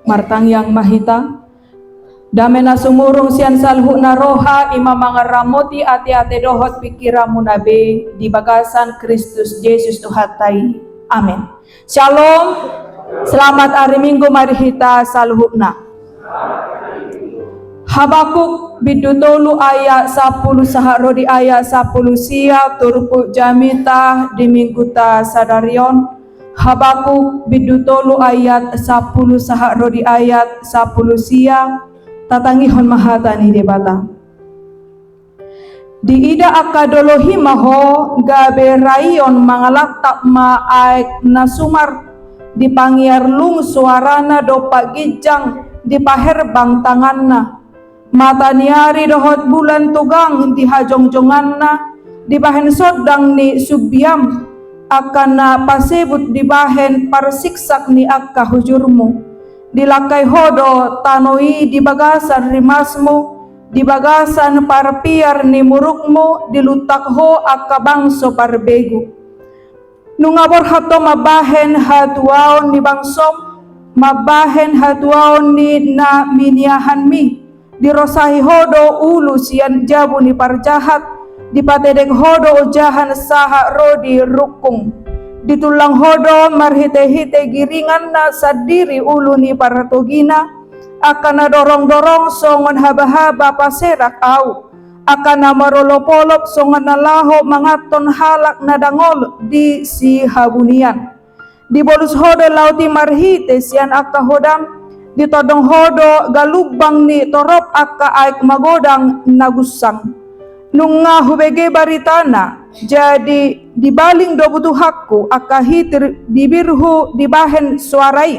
martang yang mahita. Damena sumurung sian salhu na roha ima mangaramoti ati-ati dohot pikiramu nabe di bagasan Kristus Yesus Tuhatai. Amin. Shalom. Selamat hari Minggu mari kita salhuna. Habakuk bidutolu ayat 10 saharo di ayat 10 sia turku jamita di minggu ta sadarion. Habakuk bidutolu ayat 10 saharo di ayat 10 sia tatangihon mahatani debata. Di ida akadolohi maho gabe rayon mangalaktak maaik nasumar di pangiar lung suarana dopak gijang di paherbang tanganna. Mata niari dohot bulan tugang di hajong-jonganna di bahen sodang ni subiam akan na pasebut di bahen parsiksak ni akka hujurmu dilakai hodo tanoi di bagasan rimasmu di bagasan parpiar ni murukmu dilutak ho akka bangso parbegu nungabor hato mabahen hatuaon ni bangsom mabahen hatuaon ni na miniahan mi dirosahi hodo ulu sian jabu ni parjahat dipatedek hodo ujahan saha rodi rukung ditulang hodo marhite-hite giringan na sadiri ulu ni paratogina akan na dorong-dorong songon haba-haba paserak au akan na marolopolop songon na laho mangaton halak na dangol di si habunian di bolus hodo lauti marhite sian akka hodam ditodong hodo galubang ni torop akka aik magodang nagusang nunga hubege baritana jadi dibaling do butuhakku akka hitir dibirhu dibahen suarai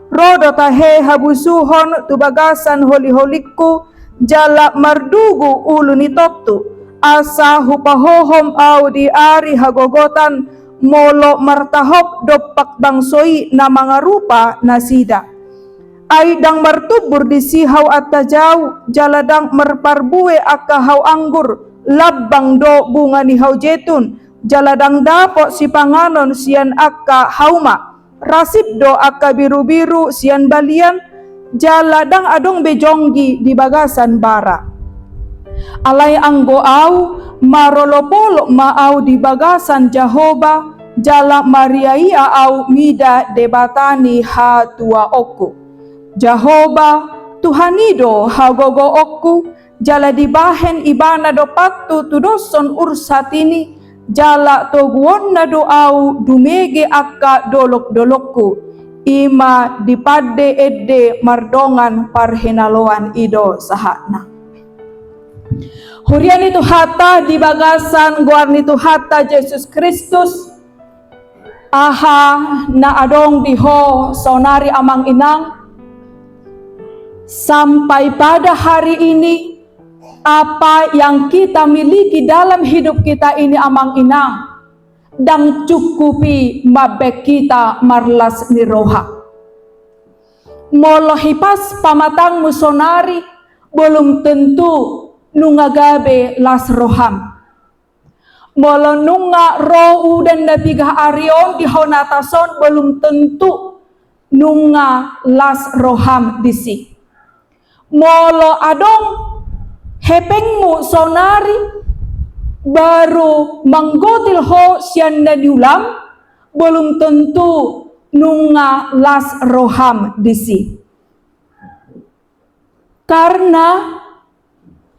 rodo tahe habusuhon tubagasan holi-holikku jala mardugu ulu ni tottu asa hupahohom au di ari hagogotan molo martahop dopak bangsoi na mga rupa nasida ay dang martubur di sihaw at tajau jaladang marparbue akka haw anggur labbang do bunga ni haw jetun jaladang dapo si panganon sian akka hauma rasib do akka biru-biru sian balian jaladang adong bejonggi di bagasan bara alay anggo au marolopolo maau di bagasan Jahoba jala mariaia au mida debatani ha tua oku Jahoba Tuhanido hagogo okku jala dibahen ibana do pattu tudoson ursatini jala toguon na do au dumege akka dolok-dolokku ima dipadde edde mardongan parhenaloan ido sahana hurian itu hata di bagasan guarni itu hata Yesus Kristus aha na adong diho sonari amang inang sampai pada hari ini apa yang kita miliki dalam hidup kita ini amang inang dan cukupi mabek kita marlas ni roha molo hipas pamatang musonari belum tentu nungagabe las roham molo nunga rohu dan napigah arion di honatason belum tentu nunga las roham disi molo adong hepengmu sonari baru manggotil ho sian na diulam belum tentu nunga las roham disi karena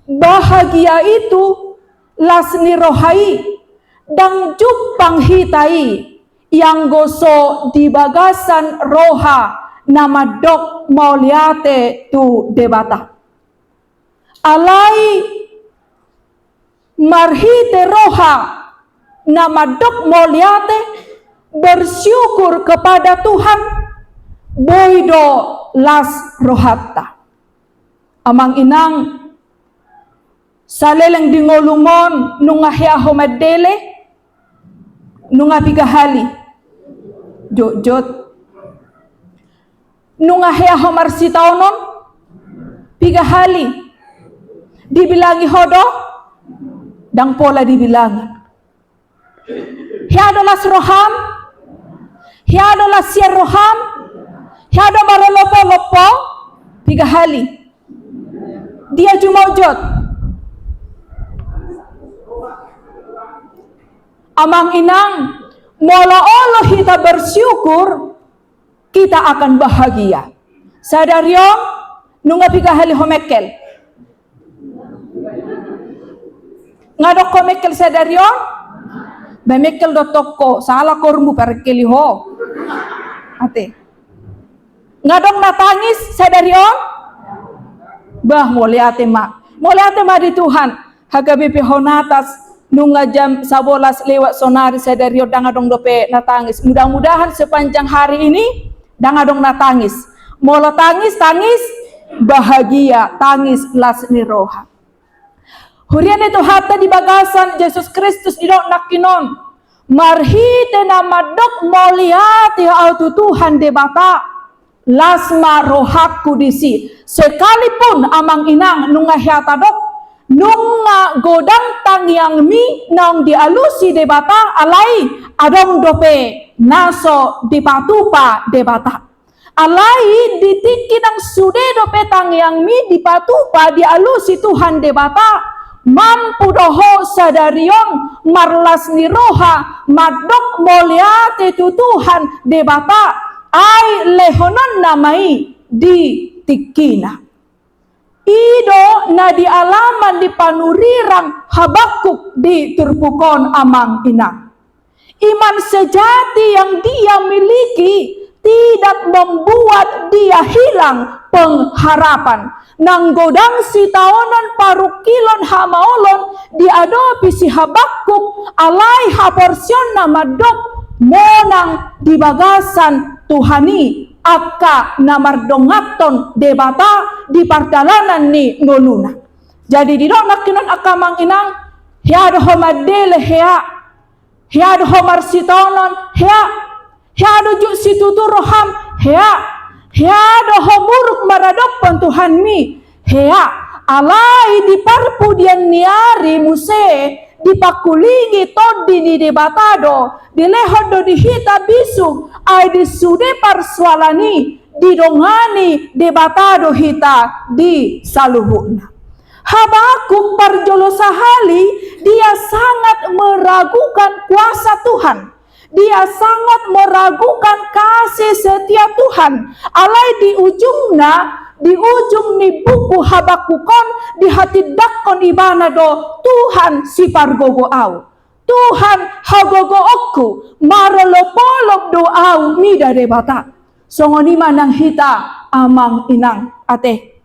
bahagia itu las ni rohai dan jupang hitai yang goso di bagasan roha nama dok mauliate tu debata alai marhite roha nama dok mauliate bersyukur kepada Tuhan boido las rohatta amang inang saleleng dingolumon nunga hiaho madele nunga pigahali jot nunga hiaho marsitaonon pigahali dibilangi hodo dang pola dibilangan hiado las roham hiado las siar roham Hiada maralopo-lopo 3 hali. Dia jumojot. Amang inang, molo-olo kita bersyukur, kita akan bahagia. Sadar yong, nunga 3 hali homekel. Ngadok homekel sadar yong? Bemekel do toko, salah kormu perkeli ho. Ate. Ngadong natangis sadar yong? Bah moliate ma di Tuhan. Hagabi honatas nunga jam 11 lewat sonari sadar yong dangadong dope natangis. Mudah-mudahan sepanjang hari ini dangadong natangis. Molo tangis bahagia, tangis lasni roha. Hurian itu hata di bagasan Yesus Kristus di dok nakinon. Marhite nama dok moliati autu Tuhan debata. Lasma rohaku disi. Sekalipun amang inang nunga hiata dok. Nunga godang tangyang mi nang dialusi debata alai adong dope naso dipatupa debata. Alai ditikinang sude dope tangyang mi dipatupa dialusi Tuhan debata. Mampu doho sadarion marlas ni roha madok moliate tu Tuhan debata ai lehonon namai di tikina. Ido na di alaman di panurirang Habakuk di turpukon amang inang. Iman sejati yang dia miliki tidak membuat dia hilang pengharapan. Nang godang si taonon parukilon hamaolon diadopi si Habakuk alai haporsion nama dok monang di bagasan Tuhani akka namardongaton debata di pardalanan ni ngoluna. Jadi di dok nakinon akamang inang hiado homadele hiado homar si taonon hiado juk si tuturoham hiado homuruk maradok Tuhan mi alai di parpu dian niari muse dipakulingi todi di debatado dilehodo dihita bisu ai disude parsualani didongani debatado hita di saluhuna. Habakuk parjolo sahali dia sangat meragukan kuasa Tuhan. Dia sangat meragukan kasih setia Tuhan. Alai di ujung ni buku Habakukon di hati dakon ibanado Tuhan si pargogo au. Tuhan hagogo oku marolopolop doau mida debata. Songoni manang hita amang inang ate.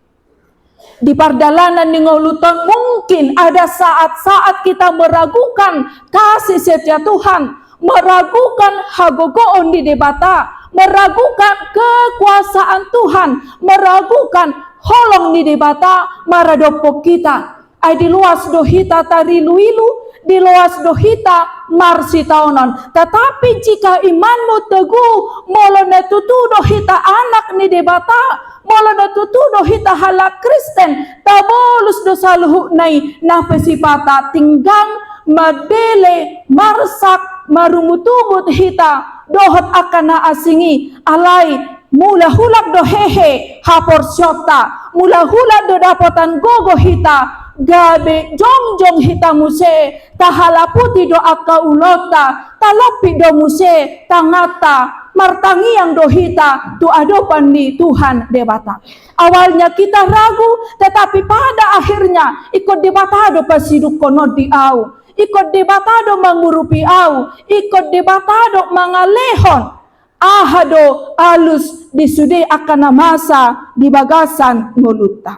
Di pardalanan ni ngoluton mungkin ada saat-saat kita meragukan kasih setia Tuhan. Meragukan hagogoon di debata, meragukan kekuasaan Tuhan, meragukan holong di debata maradopo kita. Ay di luas dohita tariluilu, di luas dohita marsi taonon. Tetapi jika imanmu teguh, molo netutu dohita anak ni debata, molo netutu dohita halak Kristen, tabolus dosa luhuk nai napesipata tinggang madele marsak marumutubut hita dohot akana asingi alai mula hulak do hehe hapor syota mula hulak do dapatan gogo hita gabe jongjong hita muse tahalaputi do akka ulota talopi do muse tangata martangi yang do hita tu adopan di Tuhan debata. Awalnya kita ragu tetapi pada akhirnya ikut debatado pasiduk kono di au. Ikut debatado mangurupi au, ikut debatado mangalehon, ahado alus disude akan masa di bagasan ngoluta.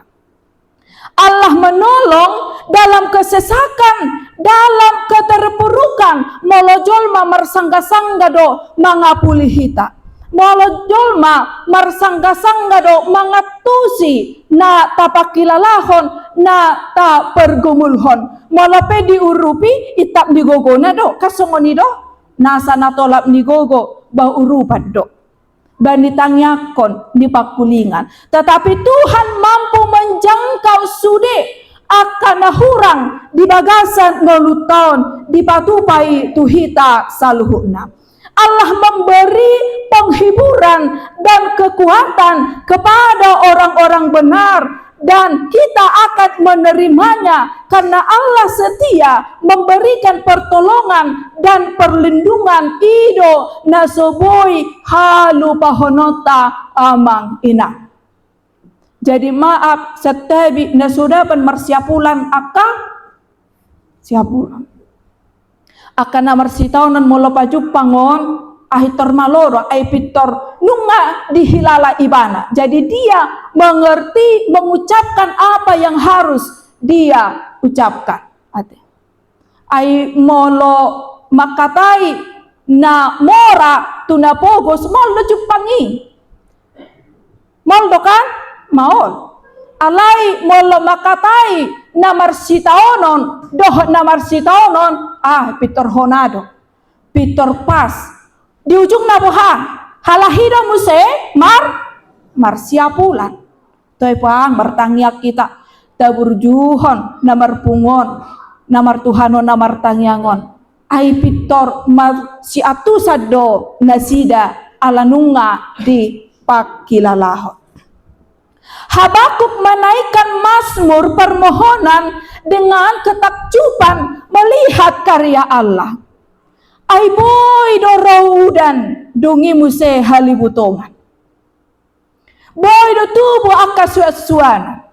Allah menolong dalam kesesakan, dalam keterpurukan, molojol marsangga-sangga do mangapuli hita. Molojol marsangga-sangga do mangatusi na tapakilalahon na ta pergumulhon. Molope diurupi itap digogo na do kasongoni do nasa natolap ni gogo ba urupan do banitanyakon di pakulingan. Tetapi Tuhan mampu menjangkau sude akan nahurang di bagasan ngoluton di patupai tuhita saluhuna. Allah memberi penghiburan dan kekuatan kepada orang-orang benar, dan kita akan menerimanya karena Allah setia memberikan pertolongan dan perlindungan ido nasoboi halu pahonota amang ina. Jadi maaf setabi nasudapan marsiapulan siapulan akan namar sitaunan molo pajupangon ahitor maloro ay pitor nunga dihilala ibana. Jadi dia mengerti mengucapkan apa yang harus dia ucapkan. Ay molo makatai na mora tuna pogos molo jupangi. Molo kan? Maol. Alai molo makatai namar sitaonon doh namar sitaonon pitor honado pitor pas di ujung naboha halahida muse marsiapulan toy pang bertangyak kita taburjuhon namar pungon namar tuhanon namar tangyangon ai pitor si atusado nasida alanunga di pakilalahon. Habakuk menaikkan mazmur permohonan dengan ketakjuban melihat karya Allah. Ai boy dorau dan dungi muse halibutongan. Boy do tubu aka suat-suana.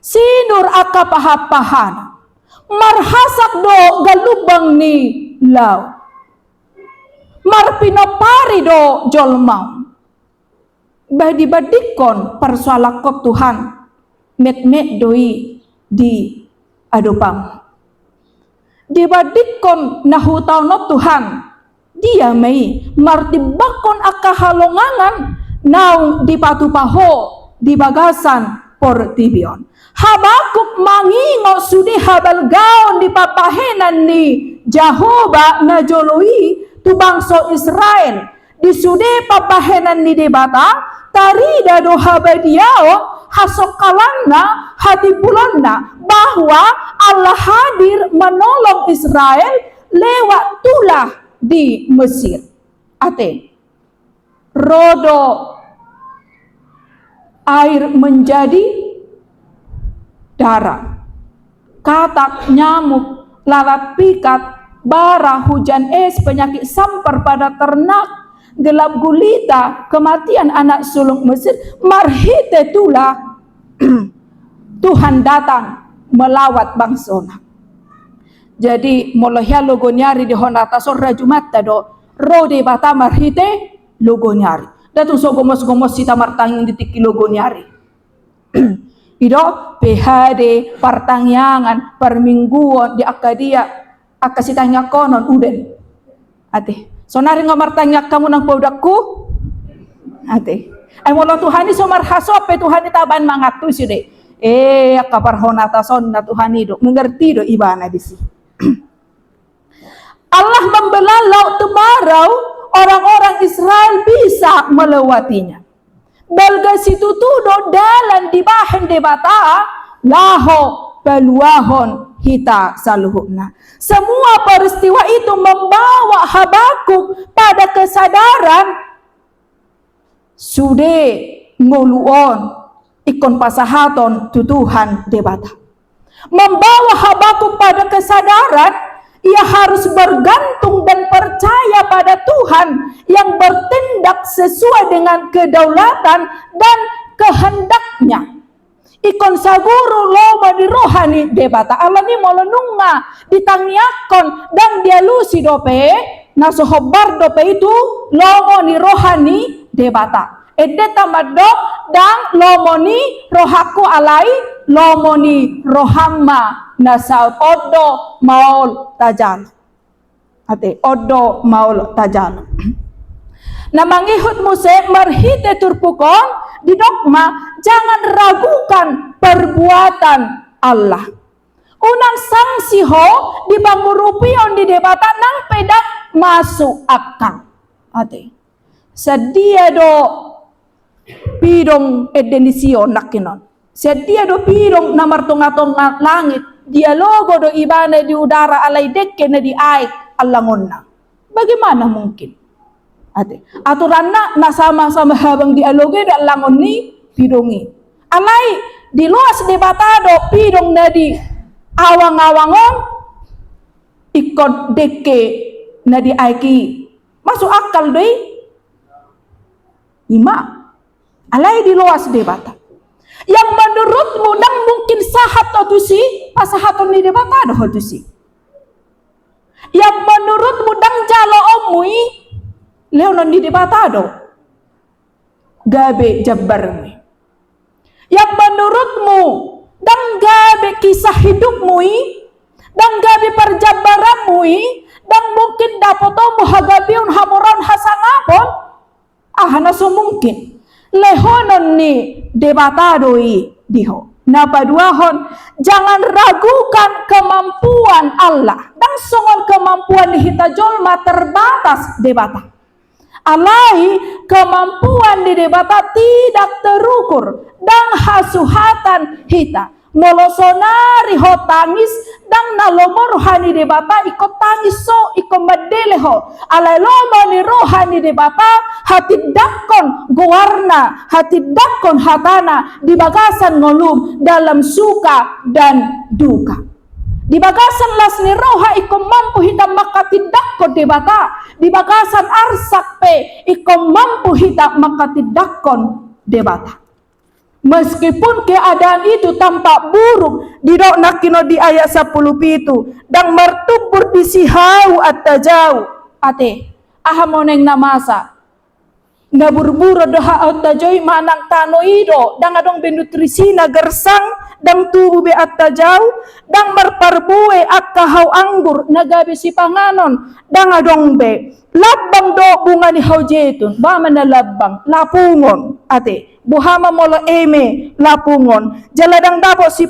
Sinur aka pahap-pahana. Marhasak do galubang ni law. Marpinopari do jolmau. Badikon persoalakok Tuhan met doi di adopang. Dibadikon nahutaw no Tuhan dia may martibakon akahalongangan naung dipatupaho di bagasan por tibion. Habakuk mangingo sudi habal gaon di papahenan ni Jehovah na joloi tu bangso Israel. Di sude papahenan ni debata tarida do habadiao hasokalanna hadipulonna bahwa Allah hadir menolong Israel lewat tulah di Mesir. Rodo air menjadi darah, katak nyamuk, lalat pikat, bara, hujan es, penyakit sampar pada ternak, gelap gulita, kematian anak sulung Mesir, marhite tulah Tuhan datang melawat bangsona. Jadi molohya logo nyari di honata sorra jumatta do rode bata marhite logo nyari. Datu so gomos sita martanging ditiki logo nyari. Ido PHD partangyangan permingguan di akadia akasitanya konon uden. Sonari ngamartanya kamu nang podakku ay molo Tuhani somar hasope Tuhani taban mangatu side kabar honata son na Tuhani do mengerti do ibana disi. Allah membelalau temarau orang-orang Israel bisa melewatinya. Balga situ tudo dalan di bahen debata laho baluahon hita saluhuna. Semua peristiwa itu membawa Habakuk pada kesadaran sude nguluon ikon pasahaton tutuhan debata. Membawa Habakuk pada kesadaran ia harus bergantung dan percaya pada Tuhan yang bertindak sesuai dengan kedaulatan dan kehendaknya. Ikon saguru loma di rohani debata Allah ni molonunga ditangyakon dan dia lusi dope nasohobar dope itu lomo ni rohani debata edeta maddo dan lomo ni rohaku alai lomo ni rohamma nasaut odo maul tajal odo maul tajal namangihut muse marhite turpukon di dogma, jangan ragukan perbuatan Allah. Unang sangsiho di pangurupion di debata nang pedak masuk akal. Sedia do pidong edenisio nakinon. Sedia do pidong namar tonga-tonga langit. Dialogo do ibane di udara alay dekke na di aik alangonna. Bagaimana mungkin? Aturan na sama-sama habang dialoge dan langon ni pidongi. Alay di luas debatado pidong na di awang-awangon ikot deke na di aiki. Masuk akal doi? Ima. Alay di luas debata. Yang menurutmu dan mungkin sahat atau si pasahaton ni debatado atau si. Yang menurutmu dan jalo omui leonon di debatado gabe jabarmi. Yang menurutmu dan gabe kisah hidupmu dan gabe perjabaranmu dan mungkin dapotomu hagabiun hamuran hasangapon naso mungkin lehonon ni debatado diho. Napaduahon, jangan ragukan kemampuan Allah dan songon kemampuan di hitajolma terbatas debata. Alai kemampuan di debata tidak terukur dan hasuhatan hita. Molosonari ho tangis dan nalomor rohani debata ikut tangis so ikut medeleho. Alai lomo ni rohani debata hati dakon gowarna hati dakon hatana di bagasan ngolum dalam suka dan duka. Di bagasan las ni roha ikut mampu hitam maka tidak kon debata. Di bagasan arsak pe ikut mampu hitam maka tidak kon debata. Meskipun keadaan itu tampak buruk, didok nakino di ayat 10 itu dan mertubur di sihau atau jauh ate ahamoneng namasa naburburo doha atau jauh manang tano ido dan adong benutrisina gersang dan tubuh be atau jauh dan merparbue akahau anggur nagabe si panganon dan adong be labang do bunga ni haujetun ba mana labang lapungon ate buhama molo eme lapungon jaladang dapo si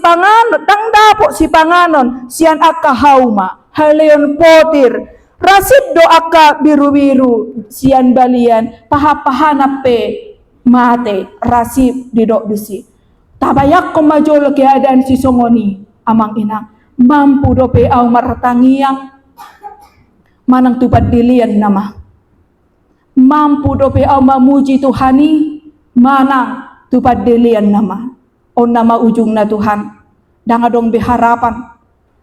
panganon sian akka hauma haleon potir rasid do akka biru-biru sian balian pahana pe mate rasib didok besi tabayak ko majol keadaan si songoni amang inang mampu do pe au maratangiang manang tupat dilian nama mampu do pe au mamuji Tuhani mana tupat delian nama on nama ujung na Tuhan dangadong be harapan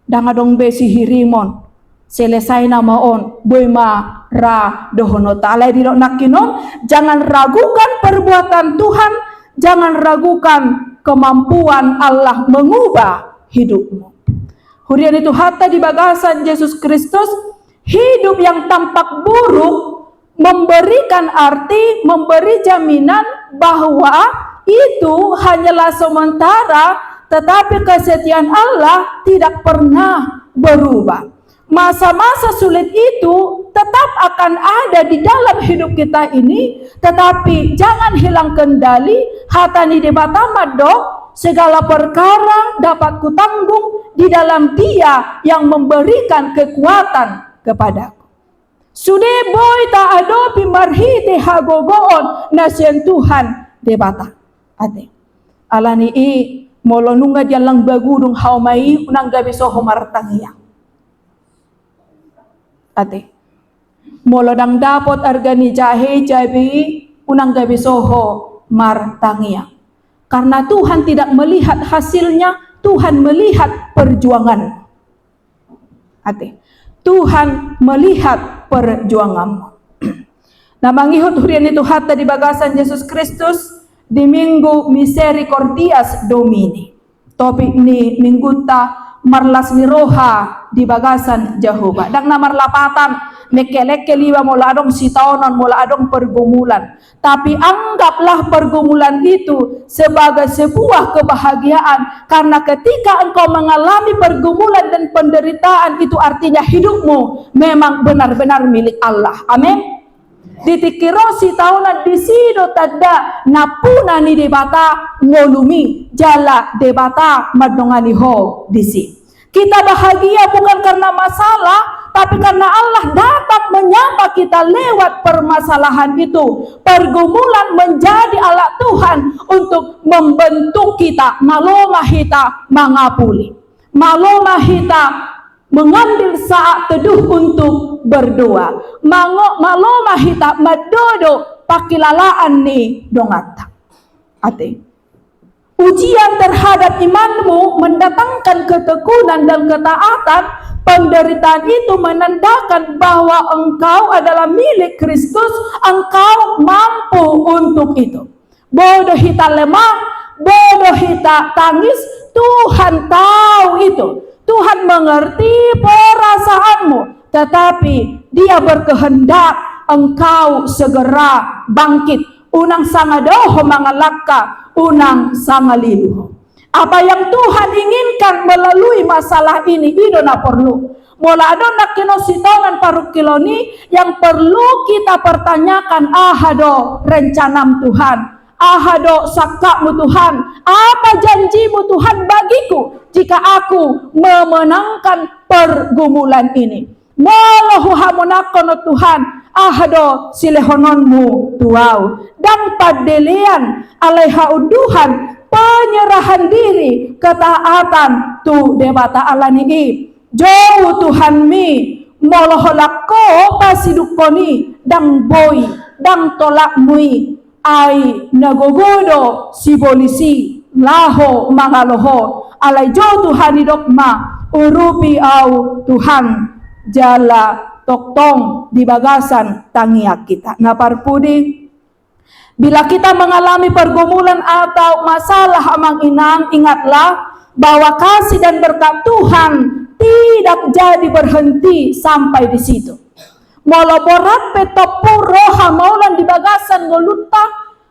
dangadong be sihirimon selesai nama on boy ma ra dohono ta'ala dilo nakino jangan ragukan perbuatan Tuhan jangan ragukan kemampuan Allah mengubah hidupmu. Hurian itu hatta di bagasan Yesus Kristus hidup yang tampak buruk memberikan arti, memberi jaminan bahwa itu hanyalah sementara, tetapi kesetiaan Allah tidak pernah berubah. Masa-masa sulit itu tetap akan ada di dalam hidup kita ini, tetapi jangan hilang kendali. Hatani debata madok, segala perkara dapat kutanggung di dalam Dia yang memberikan kekuatan kepadaku. Sude boy ta ado pimarhite hagogoon na siyan Tuhan debata. Ate, alani molonunga dialang bagudong haumai unang gabi soho martangiya. Ate, molodang dapot argani jahe jabi unang gabi soho martangiya. Karena Tuhan tidak melihat hasilnya, Tuhan melihat perjuangan. Ate, Tuhan melihat perjuanganmu. Nah mangihut hurian itu hatta di bagasan Yesus Kristus di minggu Misericordias Domini. Topik ni minggu ta marlas ni roha di bagasan Jehovah. Dang namar lapatan mekeleke liwa mula adong sitaonon mula adong pergumulan. Tapi anggaplah pergumulan itu sebagai sebuah kebahagiaan. Karena ketika engkau mengalami pergumulan dan penderitaan itu artinya hidupmu memang benar-benar milik Allah. Amin. Ditikirosi tahunan disido tada napuna ni debata ngolumi jala debata madongani ho disi. Kita bahagia bukan karena masalah, tapi karena Allah datang menyapa kita lewat permasalahan itu. Pergumulan menjadi alat Tuhan untuk membentuk kita. Maloma hita mangapuli. Maloma hita mengambil saat teduh untuk berdoa. Maloma hita madodo pakilalaan ni dongata. Ate. Ujian terhadap imanmu mendatangkan ketekunan dan ketaatan. Penderitaan itu menandakan bahwa engkau adalah milik Kristus. Engkau mampu untuk itu. Bodoh hita lemah, bodoh hita tangis, Tuhan tahu itu. Tuhan mengerti perasaanmu, tetapi Dia berkehendak engkau segera bangkit. Unang sangadoho mangalaka, unang sangaliluho. Apa yang Tuhan inginkan melalui masalah ini, itu na perlu. Mula adon kinositongan parukiloni yang perlu kita pertanyakan, ahado rencanam Tuhan, ahado sakakmu Tuhan, apa janjimu Tuhan bagiku jika aku memenangkan pergumulan ini. Molahu hamonakono Tuhan, ahado silehononmu tuau, dan padelian alaiha uduhan, penyerahan diri, ketaatan tu debata alani jauh Tuhan mi moloholako pasidukoni dang boy dang tolak mui ai nagogodo si polisi laho mangaloho alai jauh Tuhan idokma urupi au Tuhan jala toktong di bagasan tangiak kita. Naparpudi, bila kita mengalami pergumulan atau masalah amang inang, ingatlah bahwa kasih dan berkat Tuhan tidak jadi berhenti sampai di situ. Moloborat petopur roha maulan di bagasan ngoluta,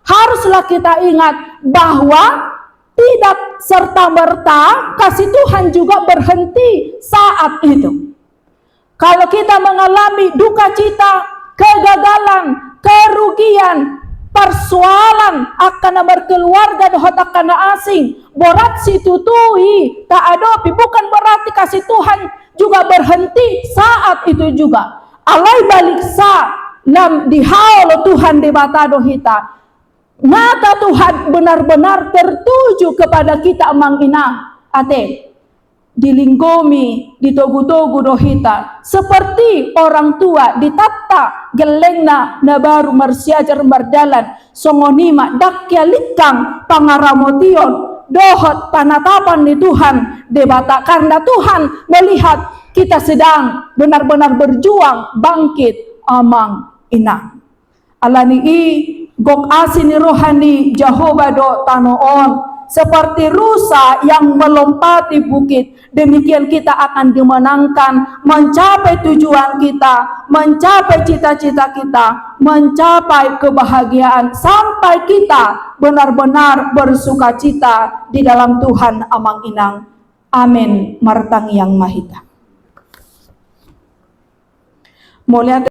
haruslah kita ingat bahwa tidak serta-merta kasih Tuhan juga berhenti saat itu. Kalau kita mengalami duka cita, kegagalan, kerugian, persoalan akan berkeluarga dohot akan asing, borat si tutui tak adopi, bukan berarti kasih Tuhan juga berhenti saat itu juga. Alai balik sa lam dihaul Tuhan di mata dohita. Mata Tuhan benar-benar tertuju kepada kita amang inang. Ate dilinggomi, ditogu-togu dohita seperti orang tua ditata gelengna na baru marsiajar mardalan songonima dakya likang pangaramotion dohot panatapan di Tuhan debata karena Tuhan melihat kita sedang benar-benar berjuang bangkit amang ina alani gok asini rohani Jehovah do tanoon seperti rusa yang melompati bukit. Demikian kita akan dimenangkan mencapai tujuan kita, mencapai cita-cita kita, mencapai kebahagiaan sampai kita benar-benar bersuka cita di dalam Tuhan amang inang. Amin. Martang yang mahita. Mau lihat